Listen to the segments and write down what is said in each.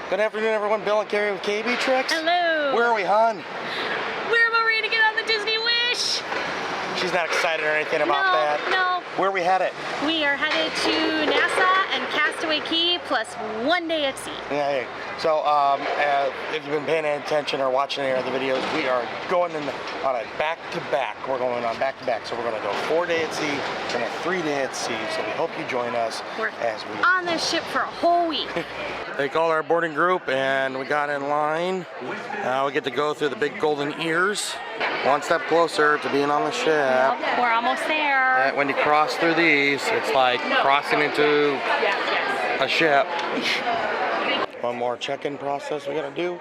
Good afternoon, everyone. Bill and Kari with KB Tricks. Hello. Where are we, hon? We're about ready to get on the Disney Wish. She's not excited or anything about that. No. Where are we headed? We are headed to Nassau and Castaway Cay plus 1 day at sea. Yeah. So, if you've been paying attention or watching any of the videos, we are going on a back-to-back. We're going on back-to-back. So we're going to go 4 day at sea and a 3 day at sea. So we hope you join us as we on this ship for a whole week. They called our boarding group and we got in line. Now we get to go through the big golden ears. One step closer to being on the ship. Yep, we're almost there. And when you cross through these, it's like crossing into a ship. One more check-in process we gotta do.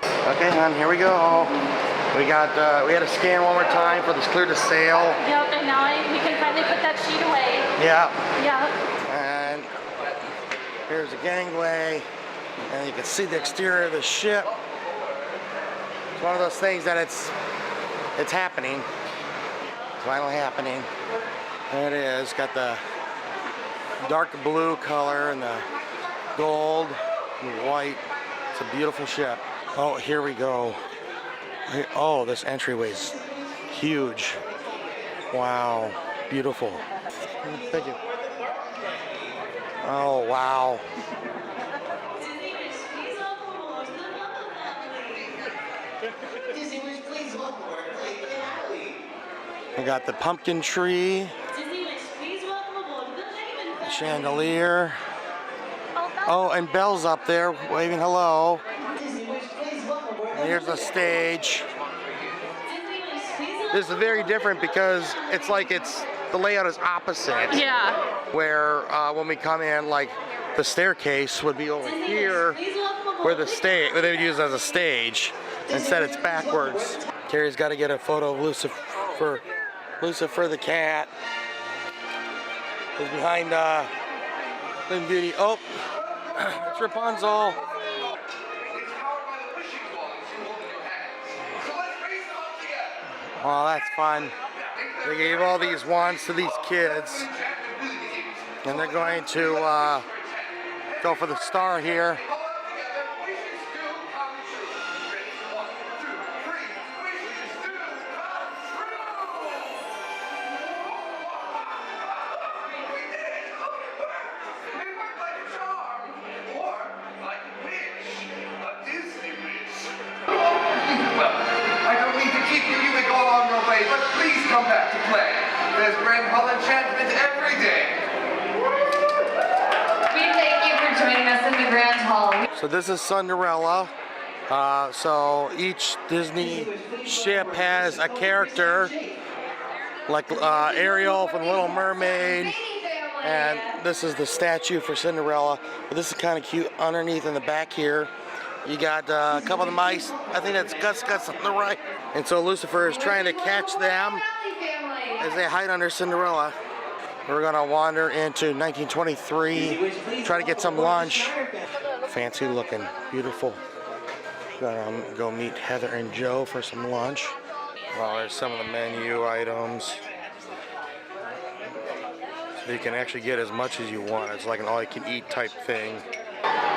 Okay, hon, here we go. We had to scan one more time for this clear to sail. Yep, and now we can finally put that sheet away. Yeah. Yep. And here's the gangway. And you can see the exterior of the ship. It's one of those things that it's happening. It's finally happening. There it is. Got the dark blue color and the gold and white. It's a beautiful ship. Oh, here we go. Oh, this entryway's huge. Wow. Beautiful. Thank you. Oh, wow. We got the pumpkin tree, the chandelier. Oh, and Belle's up there waving hello. And here's the stage. This is very different because it's like the layout is opposite. Yeah. Where when we come in, like the staircase would be over here, where they would use it as a stage. Instead, it's backwards. Kari's got to get a photo of Lucifer the cat. He's behind Slim Beauty. Oh, it's Rapunzel. Oh, that's fun. They gave all these wands to these kids, and they're going to go for the star here. But please come back to play. There's grand hall enchantment every day. We thank you for joining us in the Grand Hall. So this is Cinderella. So each Disney ship has a character, like Ariel from Little Mermaid, and this is the statue for Cinderella. But this is kind of cute. Underneath in the back here, you got a couple of the mice. I think that's Gus on the right. And so Lucifer is trying to catch them as they hide under Cinderella. We're gonna wander into 1923, try to get some lunch. Fancy looking, beautiful. Gonna go meet Heather and Joe for some lunch. Well, there's some of the menu items. So you can actually get as much as you want. It's like an all-you-can-eat type thing.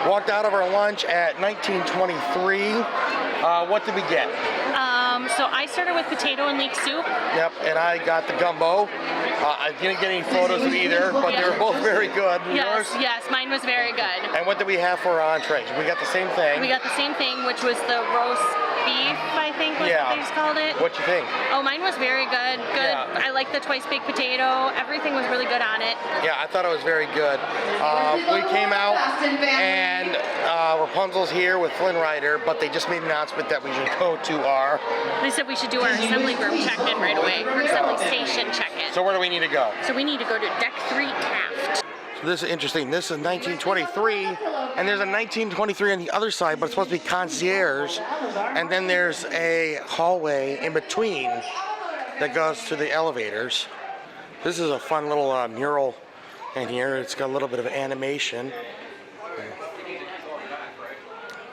Walked out of our lunch at 1923. What did we get? So I started with potato and leek soup. Yep, and I got the gumbo. I didn't get any photos of either, but they were both very good. Yes, yes, mine was very good. And what did we have for our entrees? We got the same thing. We got the same thing, which was the roast beef, I think was what they just called it. What you think? Oh, mine was very good. Good. Yeah. I like the twice baked potato. Everything was really good on it. Yeah, I thought it was very good. We came out and Rapunzel's here with Flynn Rider, but they just made an announcement that we should go to our... They said we should do our assembly room check-in right away. Or assembly station check-in. So where do we need to go? So we need to go to Deck 3 Aft. So this is interesting. This is 1923, and there's a 1923 on the other side, but it's supposed to be concierge. And then there's a hallway in between that goes to the elevators. This is a fun little mural in here. It's got a little bit of animation.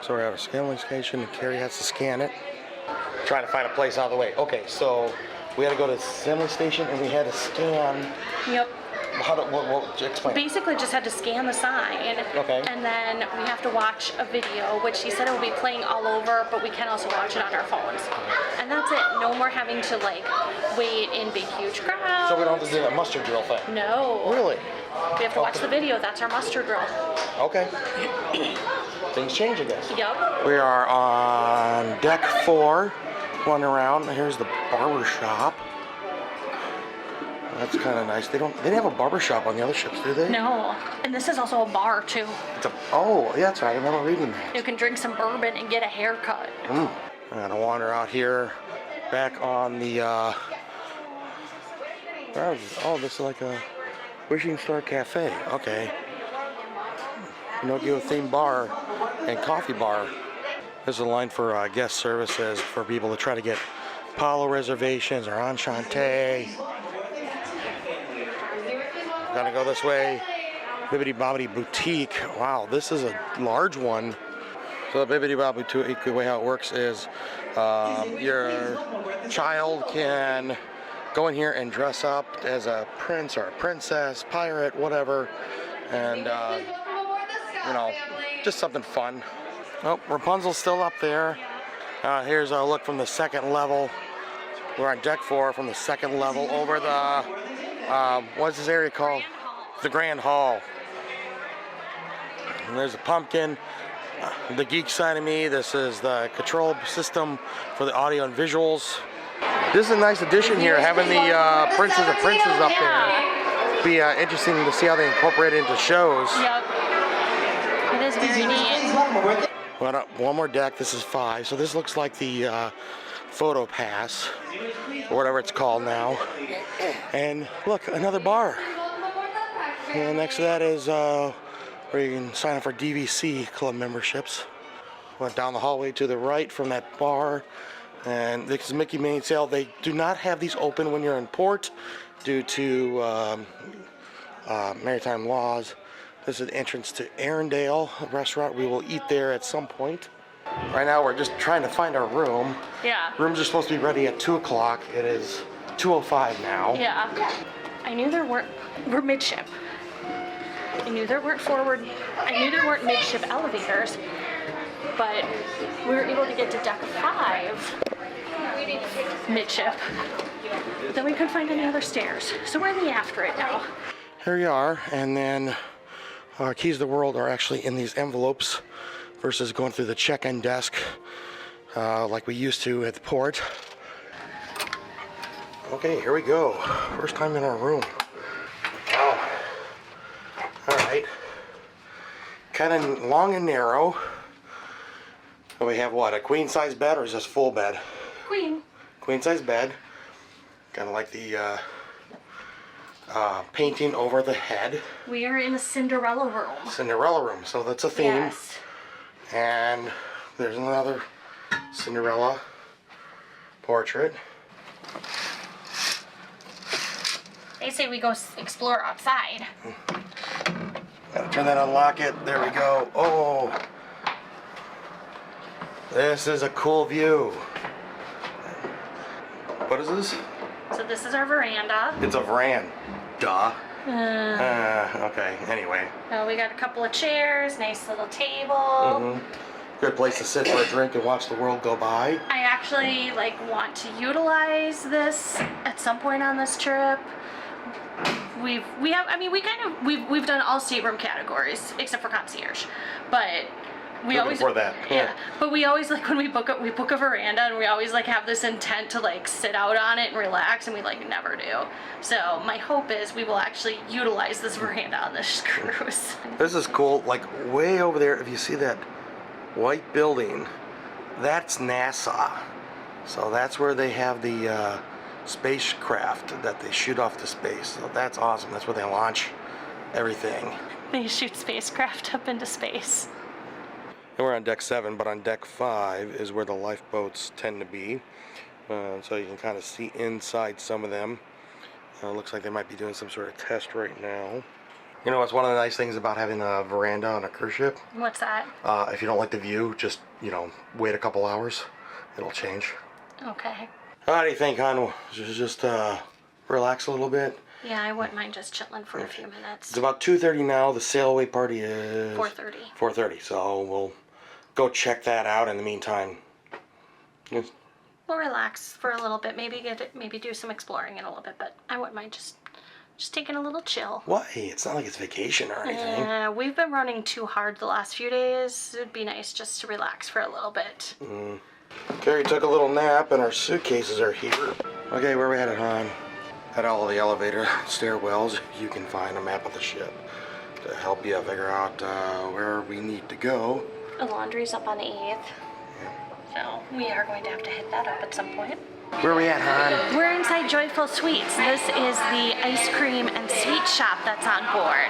So we're at a scanning station, and Kari has to scan it. Trying to find a place out of the way. Okay, so we had to go to the assembly station, and we had to scan. Yep. What explain? Basically, just had to scan the sign. Okay. And then we have to watch a video, which he said it will be playing all over, but we can also watch it on our phones. And that's it. No more having to like wait in big, huge crowds. So we don't have to do that muster drill thing? No. Really? We have to watch the video. That's our muster drill. Okay. Things change, I guess. Yep. We are on deck 4, running around. Here's the Barber Shop. That's kind of nice. They didn't have a barber shop on the other ships, do they? No. And this is also a bar too. Oh, yeah, that's right. I remember reading that. You can drink some bourbon and get a haircut. I'm gonna wander out here, back on the. Oh, this is like a Wishing Star Cafe. Okay. Pinocchio themed bar and coffee bar. There's a line for guest services for people to try to get Apollo reservations or Enchante. Gonna go this way. Bibbidi Bobbidi Boutique. Wow, this is a large one. So the Bibbidi Bobbidi Boutique, the way how it works is your child can go in here and dress up as a prince or a princess, pirate, whatever, and you know, just something fun. Oh, Rapunzel's still up there. Here's a look from the second level. We're on deck 4 from the second level over the what's this area called? The Grand Hall. And there's a pumpkin. The geek side of me, this is the control system for the audio and visuals. This is a nice addition here, having the Princes of Princes up there. Be interesting to see how they incorporate it into shows. Yep. It is very neat. One more deck, this is 5. So this looks like the photo pass, or whatever it's called now. And look, another bar. And next to that is where you can sign up for DVC club memberships. Went down the hallway to the right from that bar, and this is Mickey Main Sale. They do not have these open when you're in port due to maritime laws. This is the entrance to Arendelle restaurant. We will eat there at some point. Right now we're just trying to find our room. Yeah. Rooms are supposed to be ready at 2 o'clock. It is 2:05 now. Yeah. I knew we're midship. I knew there weren't midship elevators, but we were able to get to deck 5 midship. Then we couldn't find any other stairs, so we're in the aft right now. Here we are, and then our keys to the world are actually in these envelopes versus going through the check-in desk like we used to at the port. Okay, here we go. First time in our room. Wow. All right. Kind of long and narrow. And we have what, a queen size bed, or is this full bed? Queen. Queen size bed. Kind of like the painting over the head. We are in a Cinderella room. Cinderella room, so that's a theme. Yes. And there's another Cinderella portrait. They say we go explore outside. Gotta turn that, unlock it. There we go. Oh, this is a cool view. What is this? So this is our veranda. It's a veranda. Duh. Okay, anyway. We got a couple of chairs, nice little table. Good place to sit for a drink and watch the world go by. I actually want to utilize this at some point on this trip. We've done all stateroom categories except for concierge, but we Looking always for that. yeah. But we always when we book a veranda, and we always have this intent to sit out on it and relax, and we never do. So my hope is we will actually utilize this veranda on this cruise. This is cool. Way over there, if you see that white building, that's NASA. So that's where they have the spacecraft that they shoot off to space. So that's awesome. That's where they launch everything. They shoot spacecraft up into space. And we're on deck 7, but on deck 5 is where the lifeboats tend to be. So you can kind of see inside some of them. Looks like they might be doing some sort of test right now. You know what's one of the nice things about having a veranda on a cruise ship? What's that? If you don't like the view, just, wait a couple hours. It'll change. Okay. How do you think, hon? Just relax a little bit. Yeah, I wouldn't mind just chilling for a few minutes. It's about 2:30 now. The sail away party is 4:30. 4:30. So we'll go check that out in the meantime. Yes. We'll relax for a little bit. Maybe do some exploring in a little bit. But I wouldn't mind just taking a little chill. Why? It's not like it's vacation or anything. Yeah, we've been running too hard the last few days. It'd be nice just to relax for a little bit. Kari took a little nap and our suitcases are here. Okay, where are we headed, hon? At all the elevator stairwells, you can find a map of the ship to help you figure out where we need to go. The laundry's up on the 8th. So we are going to have to hit that up at some point. Where are we at, hon? We're inside Joyful Sweets. This is the ice cream and sweet shop that's on board.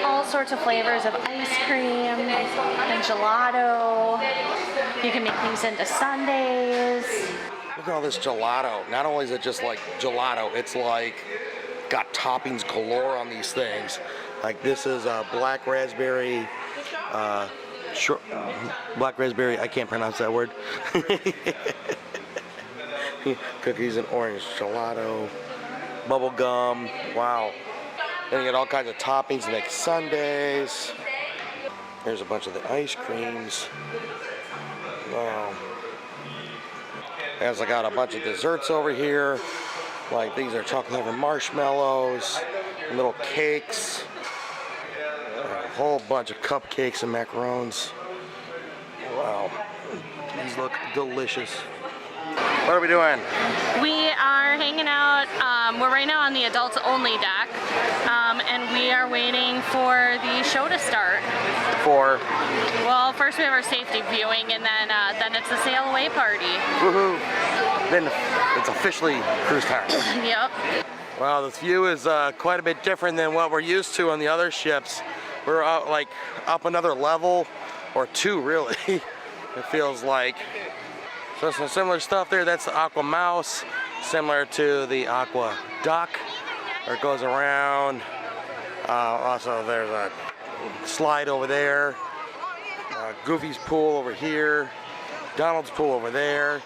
All sorts of flavors of ice cream and gelato. You can make things into sundaes. Look at all this gelato. Not only is it just like gelato, it's like got toppings galore on these things. Like this is a black raspberry, black raspberry, I can't pronounce that word. Cookies and orange gelato, bubble gum, wow. Then you get all kinds of toppings to make sundaes. There's a bunch of the ice creams. Wow. As I got a bunch of desserts over here. Like these are chocolate covered marshmallows, little cakes, a whole bunch of cupcakes and macarons. Wow. These look delicious. What are we doing? We are hanging out. We're right now on the adults only deck, and we are waiting for the show to start. Well, first we have our safety viewing, and then it's the sail away party. Woohoo! Then it's officially cruise time. Yep. Wow, this view is quite a bit different than what we're used to on the other ships. We're up another level or two, really. It feels like. So some similar stuff there. That's the Aqua Mouse, similar to the Aqua Duck, where it goes around. Also, there's a slide over there. Goofy's pool over here. Donald's pool over there.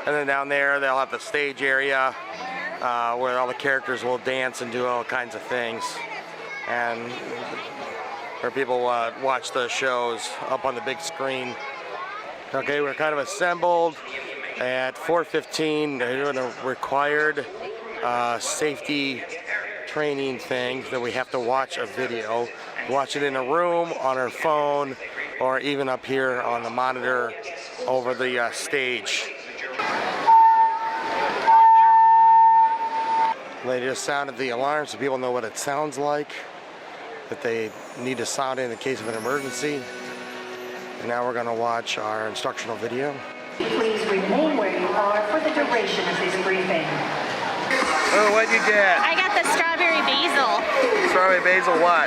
And then down there, they'll have the stage area where all the characters will dance and do all kinds of things. And where people watch the shows up on the big screen. Okay, we're kind of assembled at 4:15. They're doing a required safety training thing that we have to watch a video. Watch it in a room, on our phone, or even up here on the monitor over the stage. They just sounded the alarm so people know what it sounds like, that they need to sound it in the case of an emergency. And now we're going to watch our instructional video. Please remain where you are for the duration of this briefing. Oh, what'd you get? I got the strawberry basil. Strawberry basil what?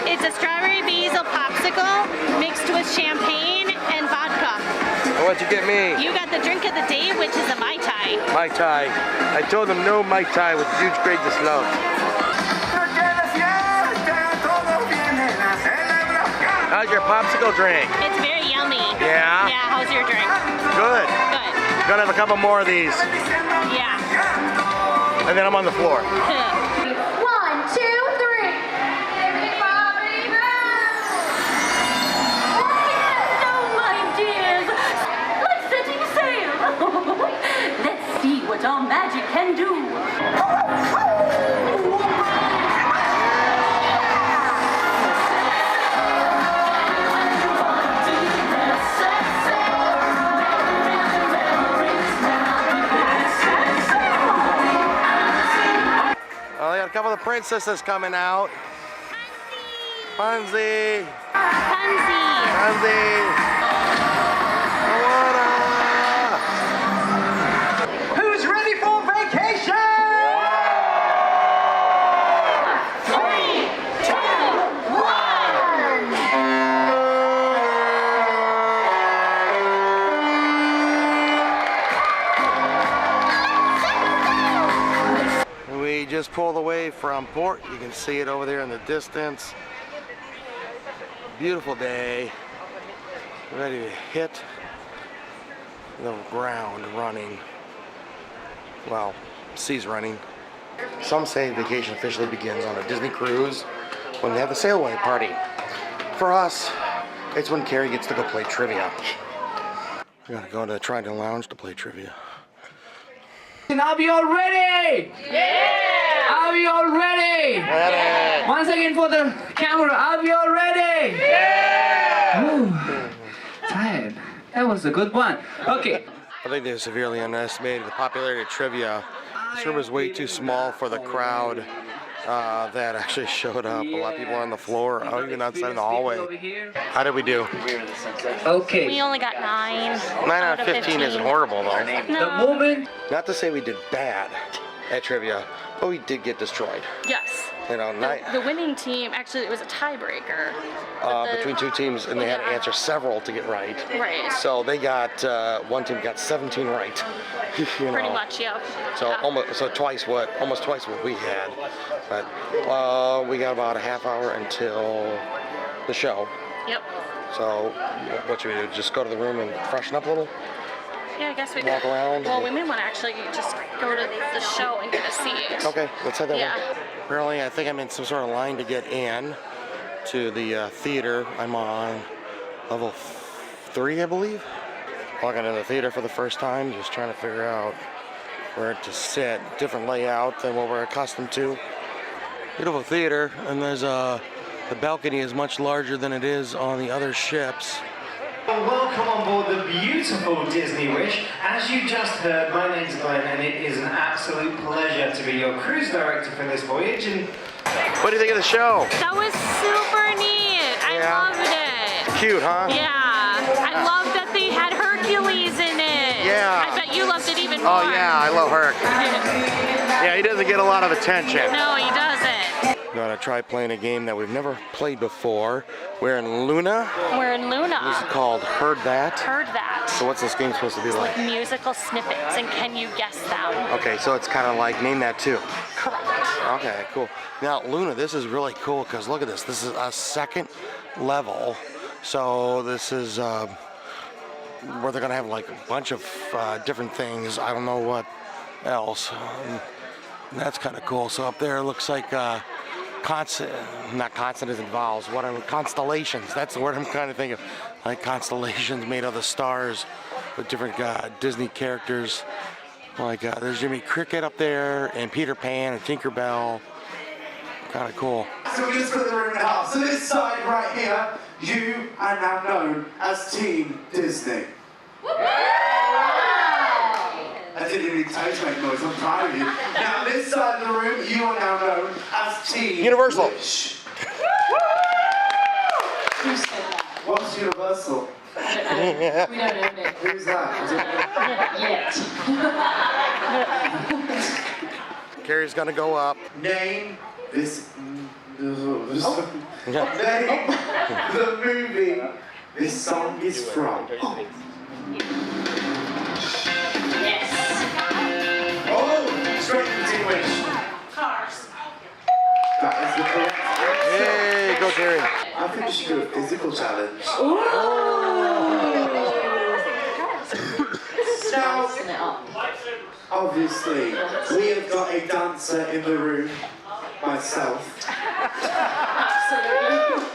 It's a strawberry basil popsicle mixed with champagne and vodka. Oh, what'd you get me? You got the drink of the day, which is a Mai Tai. Mai Tai. I told them no Mai Tai with huge grade to slow. How's your popsicle drink? It's very yummy. Yeah? Yeah, how's your drink? Good. Good. Gonna have a couple more of these. Yeah. And then I'm on the floor. 1, 2, 3. No, my dears. Like setting sail. Let's see what our magic can do. Well, they got a couple of the princesses coming out. Punzi. Punzi. Who's ready for vacation? 3, 2, 1. We just pulled away from port. You can see it over there in the distance. Beautiful day. Ready to hit the ground running. Well, sea's running. Some say vacation officially begins on a Disney cruise when they have the sail away party. For us, it's when Kari gets to go play trivia. We gotta go to the Trident Lounge to play trivia. Are we all ready? Yeah! Are we all ready? Ready! Once again for the camera, are we all ready? Yeah! Ooh, tired. That was a good one. Okay. I think they severely underestimated the popularity of trivia. This room was way too small for the crowd that actually showed up. A lot of people were on the floor, even outside in the hallway. How did we do? Okay. We only got 9. 9 out of 15 isn't horrible though. The moment. Not to say we did bad at trivia, but we did get destroyed. Yes. You know, The winning team, actually, it was a tiebreaker. between two teams, and they had to answer several to get right. Right. So they got one team got 17 right. You know. Pretty much, yep. So Yeah. almost twice what we had. But we got about a half hour until the show. Yep. So what should we do? Just go to the room and freshen up a little? Yeah, I guess we Walk could. around? Well, we may want to actually just go to the show and get a seat. Okay, let's head that Yeah. way. Apparently, I think I'm in some sort of line to get in to the theater. I'm on level 3, I believe. Walking into the theater for the first time, just trying to figure out where to sit. Different layout than what we're accustomed to. Beautiful theater, and there's the balcony is much larger than it is on the other ships. Welcome on board the beautiful Disney Wish. As you just heard, my name's Glenn, and it is an absolute pleasure to be your cruise director for this voyage. And What do you think of the show? That was super neat. I Yeah. loved it. Cute, huh? Yeah. I loved that they had Hercules in it. Yeah. I bet you loved it even more. Oh yeah, I love Herc. Yeah, he doesn't get a lot of attention. No, he doesn't. We're gonna try playing a game that we've never played before. We're in Luna. We're in Luna. This is called Heard That. Heard that. So what's this game supposed to be like? Musical snippets, and can you guess them? Okay, so it's kind of like Name That Too. Correct. Okay, cool. Now Luna, this is really cool because look at this. This is a second level. So this is where they're gonna have like a bunch of different things. I don't know what else. That's kind of cool. So up there it looks like not consonants and vowels. What are constellations? That's the word I'm kind of thinking of. Like constellations made of the stars with different Disney characters. Like there's Jimmy Cricket up there, and Peter Pan and Tinkerbell. Kind of cool. So we just put the room in half. So this side right here, you are now known as Team Disney. I didn't even need toes make noise, I'm proud of you. Now this side of the room, you are now known as Team Universal. Wish. Who said that? What's Universal? We don't own it Who's that? yet. Kari's gonna go up. Name this. Name Yeah. the movie this song is from. Yes. Oh, straight to Team Wish. Cars. That is the correct answer. Yay, go Kari. I think we should do a physical challenge. Now, Messing it up. obviously, we have got a dancer in the room, myself, Absolutely.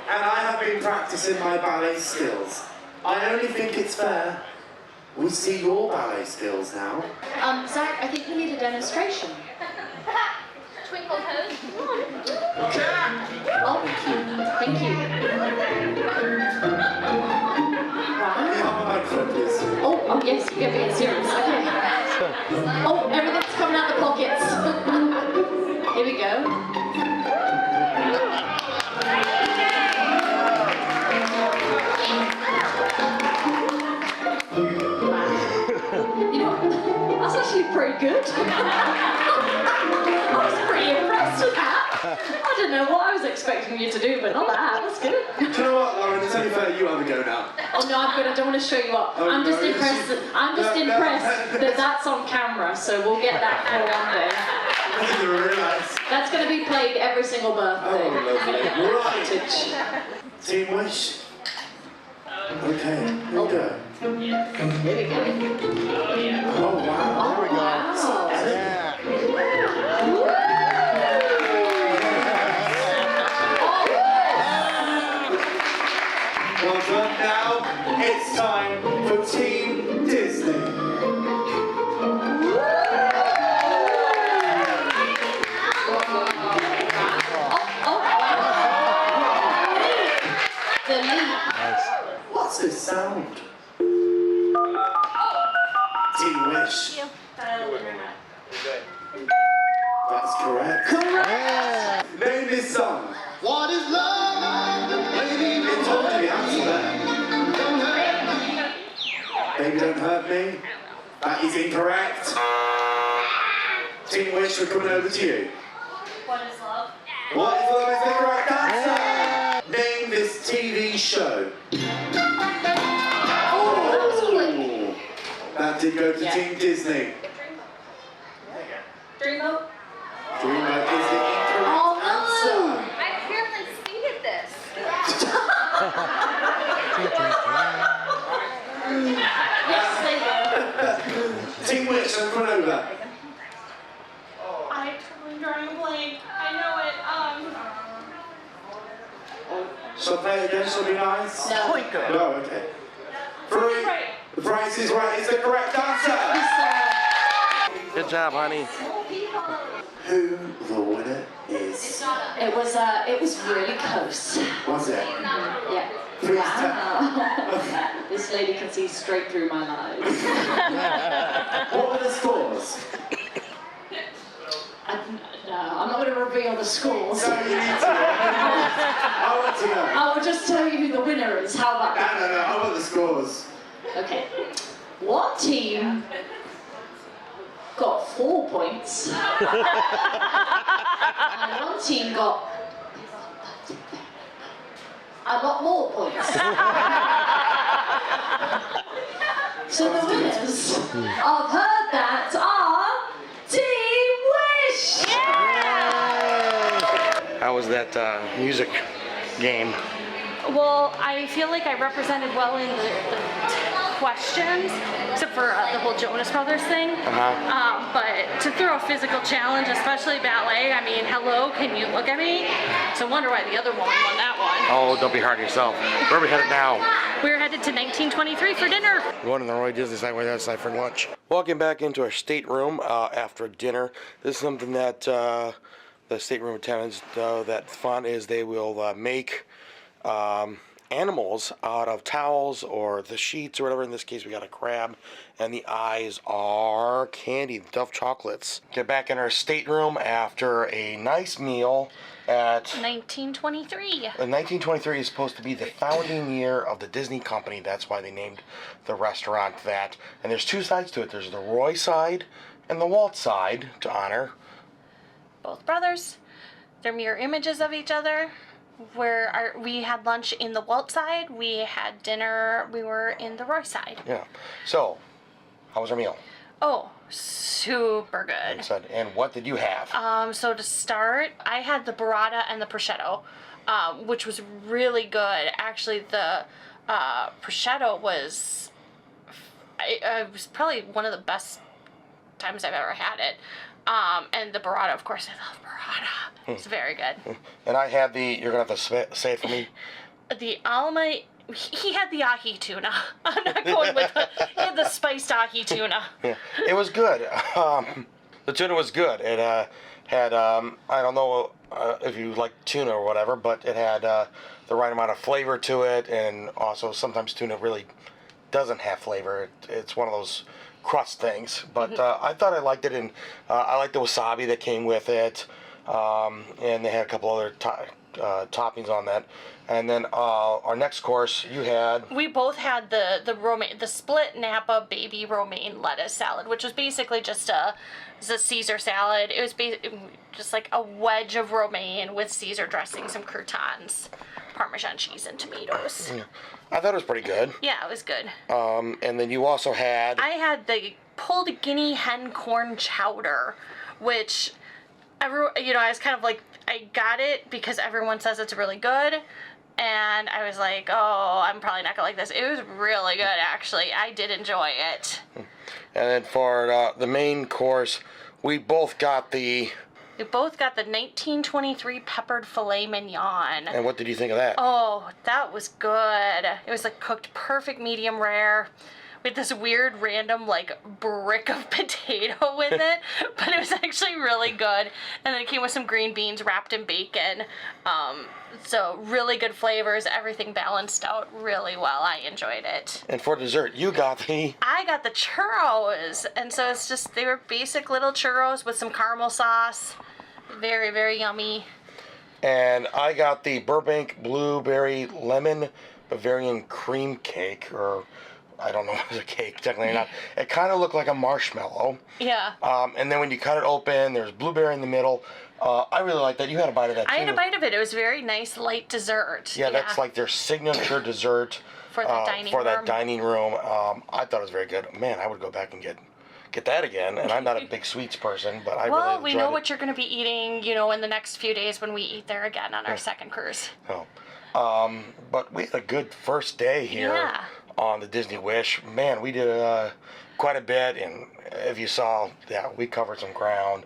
and I have been practicing my ballet skills. I only think it's fair we see your ballet skills now. Zach, I think we need a demonstration. Twinkle toes. Oh, thank you. Can you hold my microphone, please? Oh, yes, you're being serious. Okay. Oh, everything's coming out the pockets. Here we go. You know, that's actually pretty good. I was pretty impressed with that. I don't know what I was expecting you to do, but not that. That's good. Do you know what, Lauren? It's only fair you have a go now. Oh no, I'm good. I don't want to show you up. Oh, I'm just no, impressed. I'm just impressed that that's on camera, so we'll get that for one day. I didn't even realise. That's going to be played every single birthday. Oh, lovely. Right. Vintage. Team Wish. Okay, here we go. Here we go. Oh, wow. Oh, wow. Yeah. Well done. Now it's time for Team Disney. The lead. What's this sound? Team Wish. That's correct. Correct. Name this song. What is love? Baby, I told you the answer there. Baby, don't hurt me. That is incorrect. Team Wish, we're coming over to you. What is love? What is love is the correct answer. Name this TV show. Oh, that was quick. That did go to Team Disney. Dreamboat? Dreamboat is the incorrect Oh, no. answer. I apparently seeded this. Yes, they do. Team Wish, I'm coming over. I totally drawing a blank. I know it. Shall I play it again? Shall I be nice? No. No, okay. Three. Right. The price is right is the correct answer. Good job, honey. Who the winner is? It was really close. Was it? Yeah. Please Wow. This lady can see straight through my lies. What were the scores? No, I'm not going to reveal the scores. No, you need to. I want to know. I will just tell you who the winner is. How about that? No, I want the scores. Okay. One team got 4 points. And one team got a lot more points. So the winners of Heard That are Team Wish! How was that music game? Well, I feel like I represented well in the questions, except for the whole Jonas Brothers thing. But to throw a physical challenge, especially ballet, I mean, hello, can you look at me? So I wonder why the other woman won that one. Oh, don't be hard on yourself. Where are we headed now? We're headed to 1923 for dinner. We're going to the Roy Disney side, way outside for lunch. Walking back into our stateroom after dinner. This is something that the stateroom attendants know that fun is they will make animals out of towels or the sheets or whatever. In this case, we got a crab, and the eyes are candy, Duff chocolates. Get back in our stateroom after a nice meal at 1923. 1923 is supposed to be the founding year of the Disney company. That's why they named the restaurant that. And there's two sides to it. There's the Roy side and the Walt side to honor Both brothers. They're mirror images of each other. We had lunch in the Walt side. We had dinner. We were in the Roy side. Yeah. So, how was our meal? Oh, super good. And what did you have? So to start, I had the burrata and the prosciutto, which was really good. Actually, the prosciutto was probably one of the best times I've ever had it. And the burrata, of course, I love burrata. It's very good. And I had you're going to have to say it for me. The Alma, he had the ahi tuna. I'm not going with he had the spiced ahi tuna. Yeah, it was good. The tuna was good. It had, I don't know if you like tuna or whatever, but it had the right amount of flavor to it, and also sometimes tuna really doesn't have flavor. It's one of those crust things, but I thought I liked it, and I liked the wasabi that came with it, and they had a couple other toppings on that. And then our next course, you had... We both had the split Napa baby romaine lettuce salad, which was basically just a Caesar salad. It was just like a wedge of romaine with Caesar dressing, some croutons, Parmesan cheese, and tomatoes. Yeah. I thought it was pretty good. Yeah, it was good. And then you also had... I had the pulled guinea hen corn chowder, which, I was kind of like, I got it because everyone says it's really good. And I was like, oh, I'm probably not going to like this. It was really good, actually. I did enjoy it. And then for the main course We both got the... We both got the 1923 peppered filet mignon. And what did you think of that? Oh, that was good. It was like cooked perfect medium rare with this weird random like brick of potato with it, but it was actually really good. And then it came with some green beans wrapped in bacon. So really good flavors, everything balanced out really well. I enjoyed it. And for dessert, you got the... I got the churros, and so it's just, they were basic little churros with some caramel sauce. Very, very yummy. And I got the Burbank Blueberry Lemon Bavarian Cream Cake, or I don't know if it's a cake, technically not. It kind of looked like a marshmallow. Yeah. And then when you cut it open, there's blueberry in the middle. I really like that. You had a bite of that too. I had a bite of it. It was very nice, light dessert. Yeah, that's like their signature dessert for that dining room. I thought it was very good. Man, I would go back and get that again. And I'm not a big sweets person, but I really enjoyed it. Well, we know what you're going to be eating, you know, in the next few days when we eat there again on our second cruise. Oh. But we had a good first day here on the Disney Wish. Man, we did quite a bit, and if you saw, we covered some ground.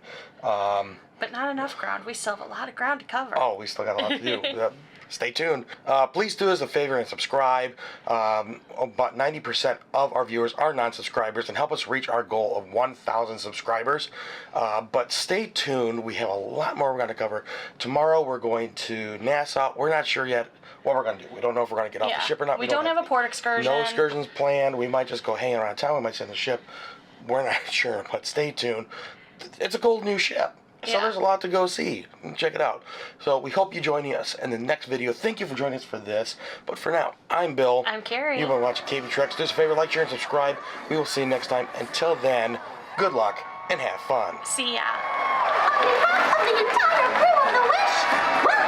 But not enough ground. We still have a lot of ground to cover. Oh, we still got a lot to do. Stay tuned. Please do us a favor and subscribe. About 90% of our viewers are non-subscribers, and help us reach our goal of 1,000 subscribers. But stay tuned. We have a lot more we're going to cover. Tomorrow we're going to Nassau. We're not sure yet what we're going to do. We don't know if we're going to get off the ship or not. We don't have a port excursion. No excursions planned. We might just go hanging around town. We might send the ship. We're not sure, but stay tuned. It's a cool new ship. So there's a lot to go see. Check it out. So we hope you join us in the next video. Thank you for joining us for this. But for now, I'm Bill. I'm Kari. You've been watching KB Treks. Do us a favor, like, share, and subscribe. We will see you next time. Until then, good luck and have fun. See ya. On behalf of the entire crew of the Wish, welcome